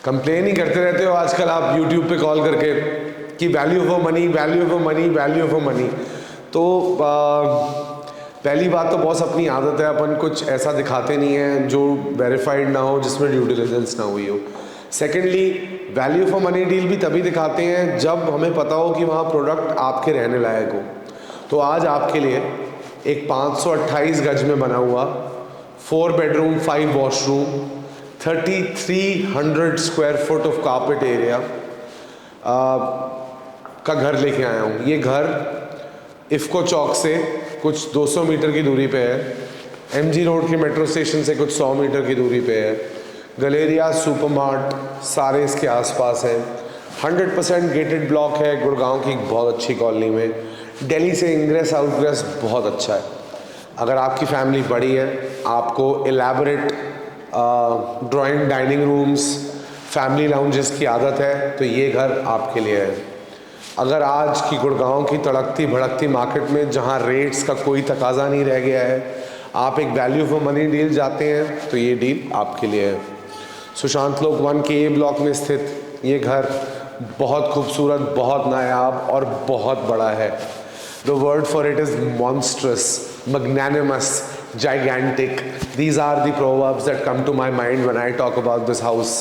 Complain ही करते रहते हो आजकल आप यूट्यूब पे कॉल करके कि value for money, value for money, value for money. तो पहली बात तो बॉस अपनी आदत है, अपन कुछ ऐसा दिखाते नहीं है जो वेरीफाइड ना हो, जिसमें ड्यू डिलिजेंस ना हुई हो। Secondly, value for money deal भी तभी दिखाते हैं जब हमें पता हो कि वहाँ प्रोडक्ट आपके रहने लायक हो। तो आज आपके लिए एक 528 गज में बना हुआ 4 bedroom 5 washroom 3300 square foot of carpet area का घर लेके आया हूँ। ये घर इफ़को चौक से कुछ 200 मीटर की दूरी पे है, एमजी रोड के मेट्रो स्टेशन से कुछ 100 मीटर की दूरी पे है, गलेरिया सुपरमार्ट सारे इसके आसपास है। 100% गेटेड ब्लॉक है, गुड़गांव की बहुत अच्छी कॉलोनी में। दिल्ली से इंग्रेस आउटग्रेस बहुत अच्छा है। अगर आपकी फैमिली बड़ी है, आपको elaborate drawing dining rooms, family lounges की आदत है, तो ये घर आपके लिए है। अगर आज की गुड़गांव की तड़कती भड़कती मार्केट में जहां रेट्स का कोई तकाजा नहीं रह गया है, आप एक वैल्यू फॉर मनी डील जाते हैं, तो ये डील आपके लिए है। सुशांत लोक 1 ब्लॉक में स्थित ये घर बहुत खूबसूरत, बहुत नायाब और बहुत बड़ा है। The word for it is monstrous, magnanimous, gigantic. These are the proverbs that come to my mind when I talk about this house.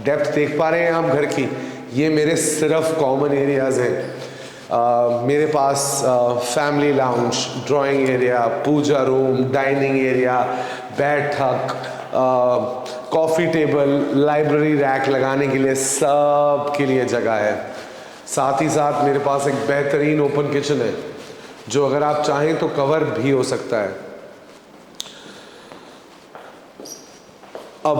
Depth देख पा रहे हैं आप घर की? ये मेरे सिर्फ कॉमन एरियाज़ हैं। मेरे पास फैमिली लाउंज, ड्राइंग एरिया, पूजा रूम, डाइनिंग एरिया, बैठक, कॉफ़ी टेबल, लाइब्रेरी रैक लगाने के लिए, सब के लिए जगह है। साथ ही साथ मेरे पास एक बेहतरीन ओपन किचन है जो अगर आप चाहें तो कवर भी हो सकता है। अब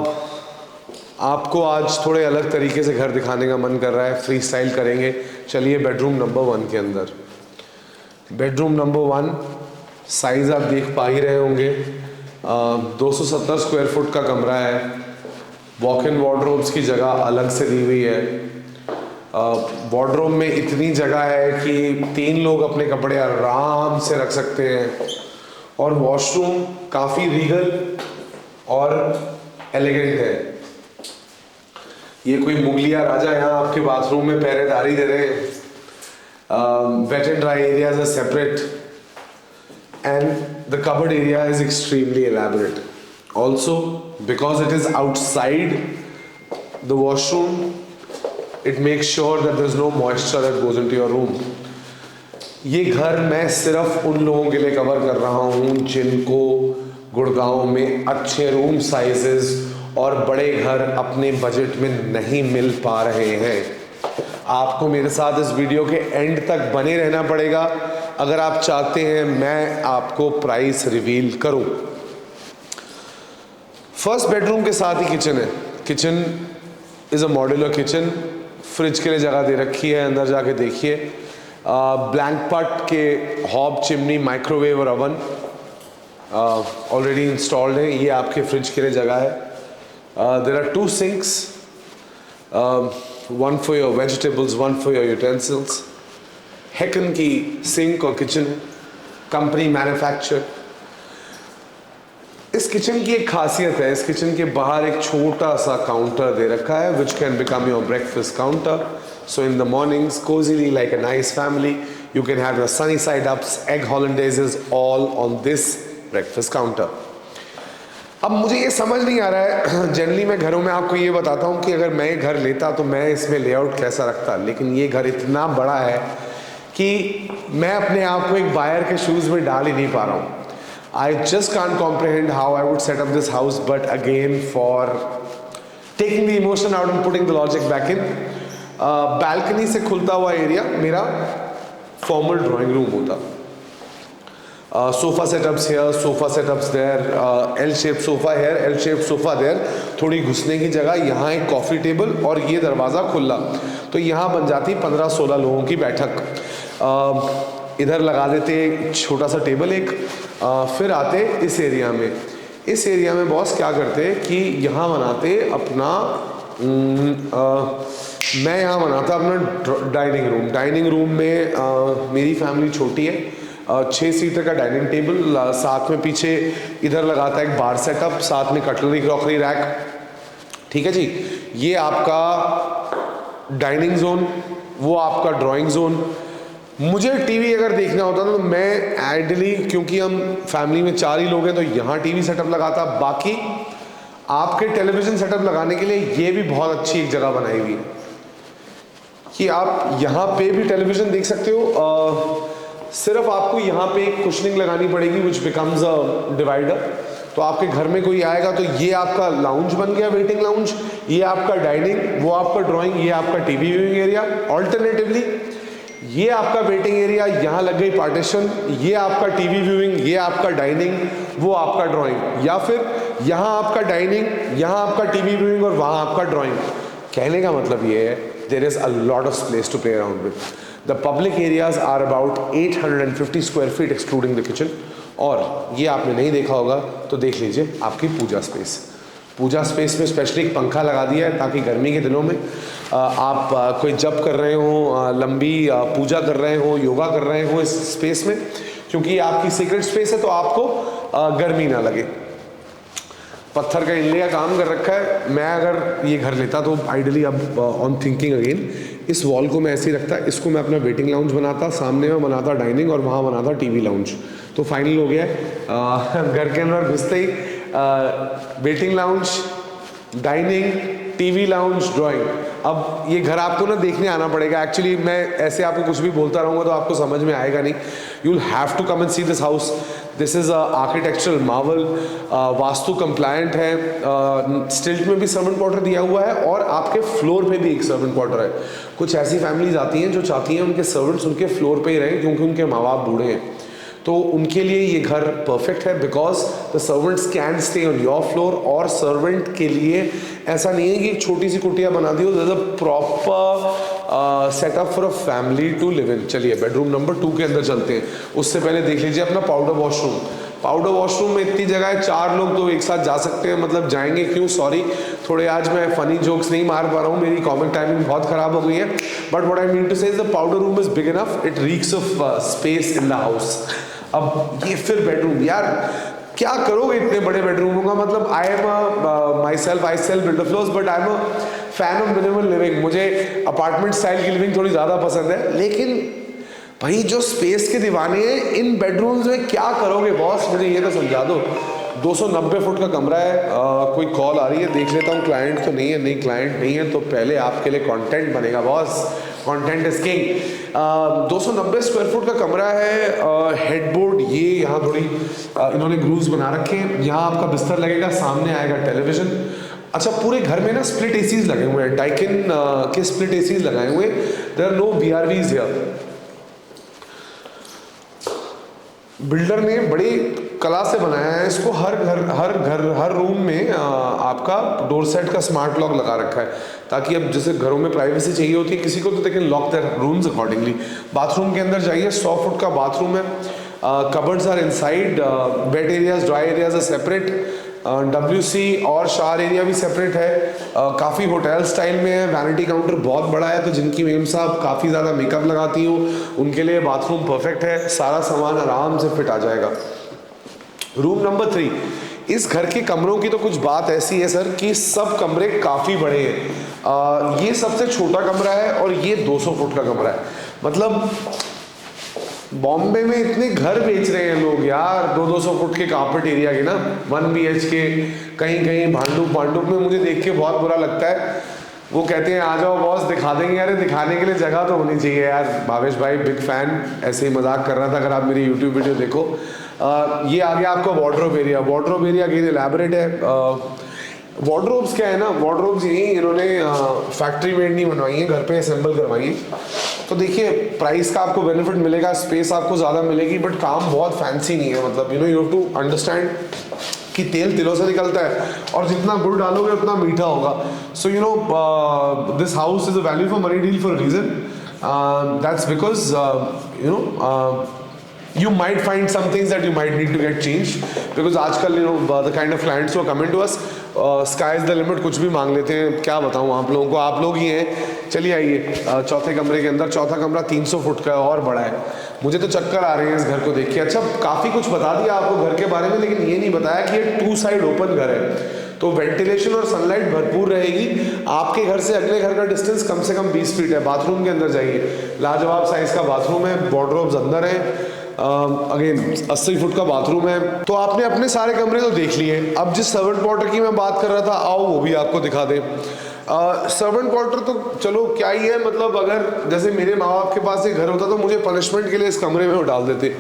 आपको आज थोड़े अलग तरीके से घर दिखाने का मन कर रहा है, फ्री स्टाइल करेंगे। चलिए बेडरूम नंबर 1 के अंदर। बेडरूम नंबर 1 साइज़ आप देख पा ही रहे होंगे। 270 स्क्वायर फुट का कमरा है। वॉक इन वार्डरोब्स की जगह अलग से दी हुई है। वार्डरोब में इतनी जगह है कि 3 लोग अपने कपड़े आराम से रख सकते हैं। और वॉशरूम काफ़ी रीगल और एलिगेंट है। ये कोई मुगलिया राजा यहाँ आपके बाथरूम में पहरेदारी दे रहे हैं। Wet and dry areas are separate and the cupboard area is extremely elaborate. Also because it is outside the washroom, it makes sure that there is no moisture that goes into your room. ये घर मैं सिर्फ उन लोगों के लिए cover कर रहा हूँ जिनको गुड़गांव में अच्छे रूम साइजेस और बड़े घर अपने बजट में नहीं मिल पा रहे हैं। आपको मेरे साथ इस वीडियो के एंड तक बने रहना पड़ेगा अगर आप चाहते हैं मैं आपको प्राइस रिवील करूं। फर्स्ट बेडरूम के साथ ही किचन है। Kitchen is a modular kitchen. Fridge के लिए जगह दे रखी है, अंदर जाके देखिए। ब्लैंक पट के हॉब, चिमनी, माइक्रोवेव और अवन ऑलरेडी इंस्टॉल्ड है। ये आपके फ्रिज के लिए जगह है। There are 2 sinks, one for your vegetables, one for your utensils. Hecken की सिंक और किचन है, कंपनी मैन्युफैक्चर। इस किचन की एक खासियत है, इस किचन के बाहर एक छोटा सा काउंटर दे रखा है which can become your breakfast counter. So in the mornings, cozily like a nice family, you can have your sunny side ups, egg hollandaises all on this breakfast counter. अब मुझे ये समझ नहीं आ रहा है, जनरली मैं घरों में आपको ये बताता हूँ कि अगर मैं घर लेता तो मैं इसमें लेआउट कैसा रखता, लेकिन ये घर इतना बड़ा है कि मैं अपने आप को एक बायर के शूज़ में डाल ही नहीं पा रहा हूँ। I just can't comprehend how I would set up this house, but again for taking the emotion out and putting the logic back in, balcony से खुलता हुआ एरिया मेरा फॉर्मल ड्राइंग रूम होता। Sofa setups here, sofa setups there, L shape sofa here, L shape sofa there, थोड़ी घुसने की जगह, यहाँ एक कॉफ़ी टेबल और ये दरवाज़ा खुला, तो यहाँ बन जाती 15-16 लोगों की बैठक। इधर लगा देते छोटा सा टेबल एक। फिर आते इस एरिया में। इस एरिया में बॉस क्या करते कि यहाँ बनाते अपना मैं यहाँ बनाता अपना डाइनिंग रूम। डाइनिंग रूम में मेरी फैमिली छोटी है, 6 सीटर का डाइनिंग टेबल, साथ में पीछे इधर लगाता है एक बार सेटअप, साथ में कटलरी क्रॉकरी रैक, ठीक है जी। ये आपका डाइनिंग जोन, वो आपका ड्राइंग जोन। मुझे टीवी अगर देखना होता ना तो मैं आइडियली, क्योंकि हम फैमिली में 4 ही लोग हैं, तो यहाँ टीवी सेटअप लगाता। बाकी आपके टेलीविज़न सेटअप लगाने के लिए ये भी बहुत अच्छी एक जगह बनाई हुई है कि आप यहाँ पे भी टेलीविज़न देख सकते हो। सिर्फ आपको यहाँ पे एक कुशनिंग लगानी पड़ेगी विच बिकम्स अ डिवाइडर। तो आपके घर में कोई आएगा तो ये आपका लाउंज बन गया, वेटिंग लाउंज, ये आपका डाइनिंग, वो आपका ड्राइंग, ये आपका टीवी व्यूइंग एरिया। ऑल्टरनेटिवली ये आपका वेटिंग एरिया, यहाँ लग गई पार्टीशन, ये आपका टीवी व्यूइंग, ये आपका डाइनिंग, वो आपका ड्राइंग। या फिर यहाँ आपका डाइनिंग, यहाँ आपका टीवी व्यूइंग और वहाँ आपका ड्राइंग। कहने का मतलब ये है there is a lot of space to play around with. The public areas are about 850 square feet excluding the kitchen. और ये आपने नहीं देखा होगा तो देख लीजिए आपकी पूजा स्पेस। पूजा स्पेस में स्पेशली एक पंखा लगा दिया है ताकि गर्मी के दिनों में आप कोई जप कर रहे हो, लंबी पूजा कर रहे हो, योगा कर रहे हो इस स्पेस में, क्योंकि ये आपकी सीक्रेट स्पेस है तो आपको गर्मी ना लगे। पत्थर का इनले का काम कर रखा है। मैं अगर ये घर लेता तो आइडियली, अब ऑन थिंकिंग अगेन, इस वॉल को मैं ऐसे ही रखता, इसको मैं अपना वेटिंग लाउंज बनाता, सामने में बनाता डाइनिंग और वहाँ बनाता टीवी लाउंज। तो फाइनल हो गया है। घर के अंदर घुसते ही waiting lounge, dining, TV lounge, drawing. अब ये घर आपको ना देखने आना पड़ेगा। एक्चुअली मैं ऐसे आपको कुछ भी बोलता रहूँगा तो आपको समझ में आएगा नहीं। You will have to come and see this house. This is architectural marvel, vastu compliant है। स्टिल्ट में भी सर्वेंट क्वार्टर दिया हुआ है और आपके फ्लोर पे भी एक सर्वेंट क्वार्टर है। कुछ ऐसी फैमिलीज आती हैं जो चाहती हैं उनके सर्वेंट्स उनके फ्लोर पे ही रहें क्योंकि उनके माँ बाप बूढ़े हैं, तो उनके लिए ये घर परफेक्ट है because the servants can stay on your floor. और सर्वेंट के लिए ऐसा नहीं है कि एक छोटी सी कुटिया बना दी हो, there is a proper setup for a family to live in. चलिए बेडरूम नंबर 2 के अंदर चलते हैं। उससे पहले देख लीजिए अपना पाउडर वॉशरूम। पाउडर वॉशरूम में इतनी जगह है, 4 लोग तो एक साथ जा सकते हैं। मतलब जाएंगे क्यों, सॉरी थोड़े आज मैं फनी जोक्स नहीं मार पा रहा हूँ, मेरी कॉमिक टाइमिंग बहुत ख़राब हो गई है। But what I mean to say is the powder room is big enough, it reeks of space in the house. अब ये फिर बेडरूम, यार क्या करोगे इतने बड़े बेडरूमों का। मतलब I am my self builder floors but I am a fan of minimal living. मुझे अपार्टमेंट स्टाइल की लिविंग थोड़ी ज़्यादा पसंद है, लेकिन भाई जो स्पेस के दीवाने हैं इन बेडरूम्स में क्या करोगे बॉस, मुझे ये तो समझा दो। 290 फुट का कमरा है। कोई कॉल आ रही है, देख लेता हूँ। क्लाइंट तो नहीं है, नहीं क्लाइंट नहीं है तो पहले आपके लिए कंटेंट बनेगा boss, content is king. 290 square foot का कमरा है। हेडबोर्ड ये यहाँ थोड़ी इन्होंने ग्रूव्स बना रखे हैं। यहाँ आपका बिस्तर लगेगा, सामने आएगा टेलीविजन। अच्छा, पूरे घर में ना स्प्लिट एसीज लगे हुए हैं, डाइकिन के स्प्लिट एसीज लगाए हुए हैं। There are no BRVs here. Builder ने बड़ी कला से बनाया है इसको। हर रूम में आपका डोर सेट का स्मार्ट लॉक लगा रखा है ताकि अब जैसे घरों में प्राइवेसी चाहिए होती है किसी को तो they can lock their rooms accordingly. Bathroom के अंदर जाइए, 100 फुट का बाथरूम है। Cupboards are inside, wet areas, dry areas are separate. WC और शावर एरिया भी सेपरेट है। काफ़ी होटल स्टाइल में है। वैनिटी काउंटर बहुत बड़ा है, तो जिनकी मेम साहब काफ़ी ज़्यादा मेकअप लगाती हो उनके लिए बाथरूम परफेक्ट है। सारा सामान आराम से फिट आ जाएगा। रूम नंबर 3, इस घर के कमरों की तो कुछ बात ऐसी है सर कि सब कमरे काफ़ी बड़े हैं। ये सबसे छोटा कमरा है और ये 200 फुट का कमरा है। मतलब बॉम्बे में इतने घर बेच रहे हैं लोग यार 200 फुट के कारपेट एरिया के ना, 1 BHK, कहीं कहीं भांडुप में। मुझे देख के बहुत बुरा लगता है। वो कहते हैं आ जाओ बॉस दिखा देंगे। अरे दिखाने के लिए जगह तो होनी चाहिए यार। भावेश भाई बिग फैन, ऐसे ही मजाक कर रहा था। अगर आप मेरी यूट्यूब वीडियो देखो, ये आ गया आपका wardrobe area. Wardrobe area again elaborate है। वार्डरोब्स क्या है ना, वार्डरोब्स यही इन्होंने फैक्ट्री मेड नहीं बनवाई है, घर पे असेंबल करवाई है। तो देखिए प्राइस का आपको बेनिफिट मिलेगा, स्पेस आपको ज़्यादा मिलेगी, बट काम बहुत फैंसी नहीं है। मतलब यू हैव टू अंडरस्टैंड कि तेल तिलों से निकलता है और जितना गुड़ डालोगे उतना मीठा होगा। So this house is a value for money deal for a reason. That's because you might find some things that you might need to get changed because आजकल the kind of clients who are coming to us, sky is the limit, कुछ भी मांग लेते हैं। क्या बताऊँ आप लोगों को, आप लोग ही हैं। चलिए आइए चौथे कमरे के अंदर। चौथा कमरा 300 फुट का है और बड़ा है। मुझे तो चक्कर आ रहे हैं इस घर को देख के। अच्छा, काफ़ी कुछ बता दिया आपको घर के बारे में, लेकिन ये नहीं बताया कि ये 2 साइड ओपन घर है, तो वेंटिलेशन और सनलाइट भरपूर रहेगी। आपके घर से अगले घर का डिस्टेंस कम से कम 20 फीट है। बाथरूम के अंदर जाइए, लाजवाब साइज का बाथरूम है, वार्डरोब्स अंदर है, अगेन 80 फुट का बाथरूम है। तो आपने अपने सारे कमरे तो देख लिए। अब जिस सर्वेंट क्वार्टर की मैं बात कर रहा था, आओ वो भी आपको दिखा दें। सर्वेंट क्वार्टर तो चलो क्या ही है, मतलब अगर जैसे मेरे माँ बाप के पास एक घर होता तो मुझे पनिशमेंट के लिए इस कमरे में वो डाल देते।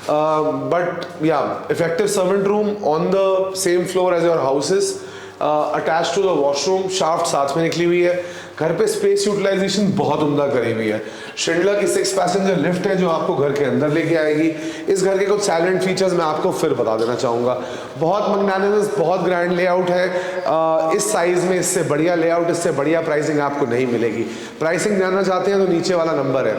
बट या effective servant room on the same floor as your houses, attach to the washroom, shaft साथ में निकली हुई है। घर पे स्पेस यूटिलाइजेशन बहुत उम्दा करी हुई है। शिंडलर की 6 पैसेंजर लिफ्ट है जो आपको घर के अंदर लेके आएगी। इस घर के कुछ साइलेंट फीचर्स मैं आपको फिर बता देना चाहूँगा। बहुत मैग्नानिमस, बहुत ग्रैंड लेआउट है। इस साइज़ में इससे बढ़िया लेआउट, इससे बढ़िया प्राइसिंग आपको नहीं मिलेगी। प्राइसिंग जानना चाहते हैं तो नीचे वाला नंबर है।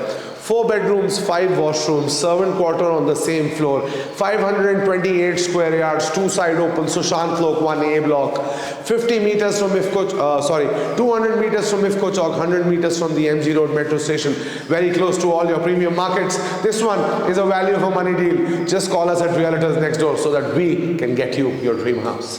4 bedrooms, 5 washrooms, servant quarter on the same floor, 528 square yards, 2 side open, Sushant Lok 1A block, 50 meters from 200 meters from Ifko Chowk, 100 meters from the MG Road metro station, very close to all your premium markets. This one is a value for money deal. Just call us at Realtors Next Door so that we can get you your dream house.